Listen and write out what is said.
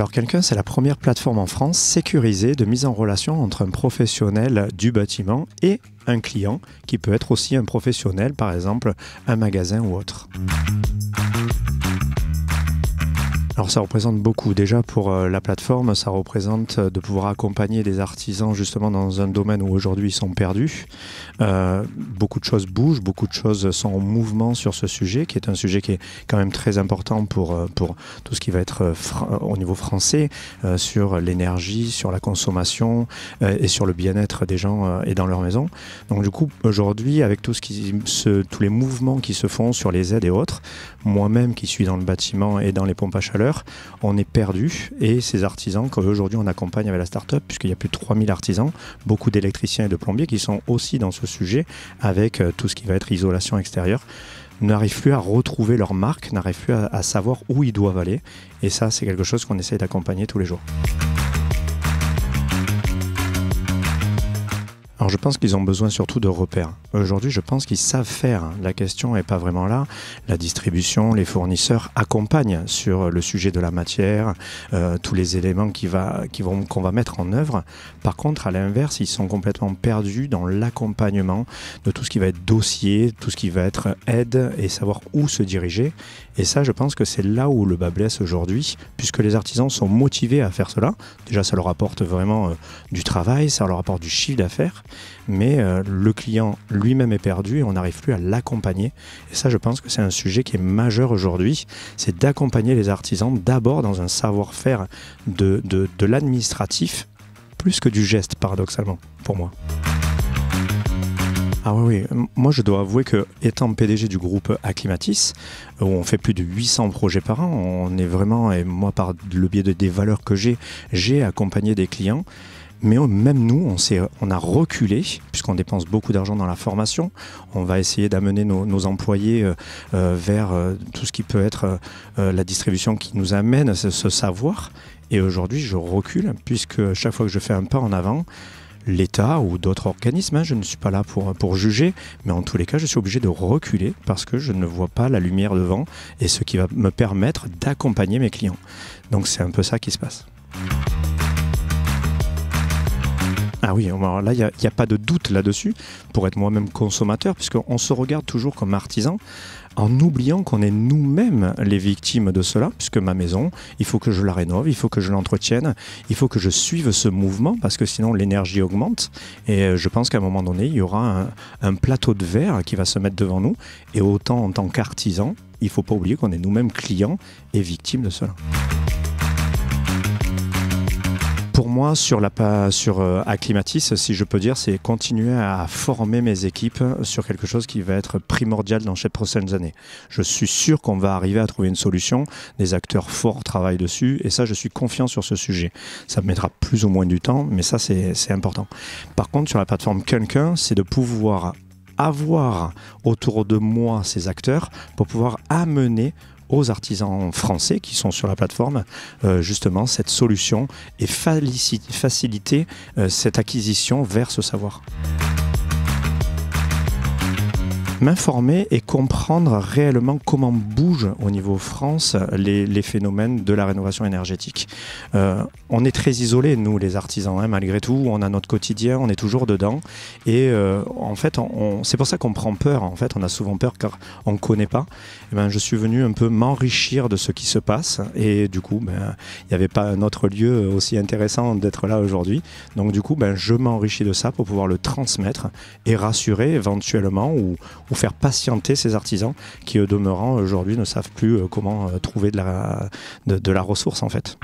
Alors Quelqu'un, c'est la première plateforme en France sécurisée de mise en relation entre un professionnel du bâtiment et un client, qui peut être aussi un professionnel, par exemple un magasin ou autre. Alors ça représente beaucoup. Déjà pour la plateforme, ça représente de pouvoir accompagner des artisans justement dans un domaine où aujourd'hui ils sont perdus. Beaucoup de choses bougent, beaucoup de choses sont en mouvement sur ce sujet, qui est un sujet qui est quand même très important pour tout ce qui va être au niveau français, sur l'énergie, sur la consommation et sur le bien-être des gens et dans leur maison. Donc du coup, aujourd'hui, avec tous les mouvements qui se font sur les aides et autres, moi-même qui suis dans le bâtiment et dans les pompes à chaleur, on est perdu, et ces artisans qu'aujourd'hui on accompagne avec la start-up, puisqu'il y a plus de 3000 artisans, beaucoup d'électriciens et de plombiers qui sont aussi dans ce sujet avec tout ce qui va être isolation extérieure, n'arrivent plus à retrouver leur marque, n'arrivent plus à savoir où ils doivent aller, et ça c'est quelque chose qu'on essaie d'accompagner tous les jours. Alors je pense qu'ils ont besoin surtout de repères. Aujourd'hui, je pense qu'ils savent faire. La question n'est pas vraiment là. La distribution, les fournisseurs accompagnent sur le sujet de la matière, tous les éléments qu'on va mettre en œuvre. Par contre, à l'inverse, ils sont complètement perdus dans l'accompagnement de tout ce qui va être dossier, tout ce qui va être aide et savoir où se diriger. Et ça, je pense que c'est là où le bas blesse aujourd'hui, puisque les artisans sont motivés à faire cela. Déjà, ça leur apporte vraiment du travail, ça leur apporte du chiffre d'affaires. Mais le client lui-même est perdu et on n'arrive plus à l'accompagner. Et ça, je pense que c'est un sujet qui est majeur aujourd'hui, c'est d'accompagner les artisans d'abord dans un savoir-faire de l'administratif, plus que du geste, paradoxalement, pour moi. Ah oui, moi je dois avouer que, étant PDG du groupe Acclimatis, où on fait plus de 800 projets par an, on est vraiment, et moi par le biais des valeurs que j'ai accompagné des clients. Mais même nous, on a reculé, puisqu'on dépense beaucoup d'argent dans la formation. On va essayer d'amener nos employés vers tout ce qui peut être la distribution qui nous amène ce savoir. Et aujourd'hui, je recule, puisque chaque fois que je fais un pas en avant, l'État ou d'autres organismes, je ne suis pas là pour juger, mais en tous les cas, je suis obligé de reculer parce que je ne vois pas la lumière devant et ce qui va me permettre d'accompagner mes clients. Donc c'est un peu ça qui se passe. Ah oui, alors là, il n'y a pas de doute là-dessus, pour être moi-même consommateur, puisqu'on se regarde toujours comme artisan, en oubliant qu'on est nous-mêmes les victimes de cela, puisque ma maison, il faut que je la rénove, il faut que je l'entretienne, il faut que je suive ce mouvement, parce que sinon l'énergie augmente, et je pense qu'à un moment donné, il y aura un plateau de verre qui va se mettre devant nous, et autant en tant qu'artisan, il ne faut pas oublier qu'on est nous-mêmes clients et victimes de cela. Pour moi, sur Acclimatis, si je peux dire, c'est continuer à former mes équipes sur quelque chose qui va être primordial dans ces prochaines années. Je suis sûr qu'on va arriver à trouver une solution. Des acteurs forts travaillent dessus et ça, je suis confiant sur ce sujet. Ça me mettra plus ou moins du temps, mais ça, c'est important. Par contre, sur la plateforme Quelqu'un, c'est de pouvoir avoir autour de moi ces acteurs pour pouvoir amener aux artisans français qui sont sur la plateforme justement cette solution et faciliter cette acquisition vers ce savoir. M'informer et comprendre réellement comment bougent au niveau France les phénomènes de la rénovation énergétique. On est très isolés, nous les artisans, malgré tout, on a notre quotidien, on est toujours dedans et en fait c'est pour ça qu'on prend peur, en fait on a souvent peur car on ne connaît pas. Et je suis venu un peu m'enrichir de ce qui se passe et du coup il n'y avait pas un autre lieu aussi intéressant d'être là aujourd'hui, donc du coup je m'enrichis de ça pour pouvoir le transmettre et rassurer éventuellement ou faire patienter ces artisans qui, au demeurant, aujourd'hui ne savent plus comment trouver de la ressource en fait.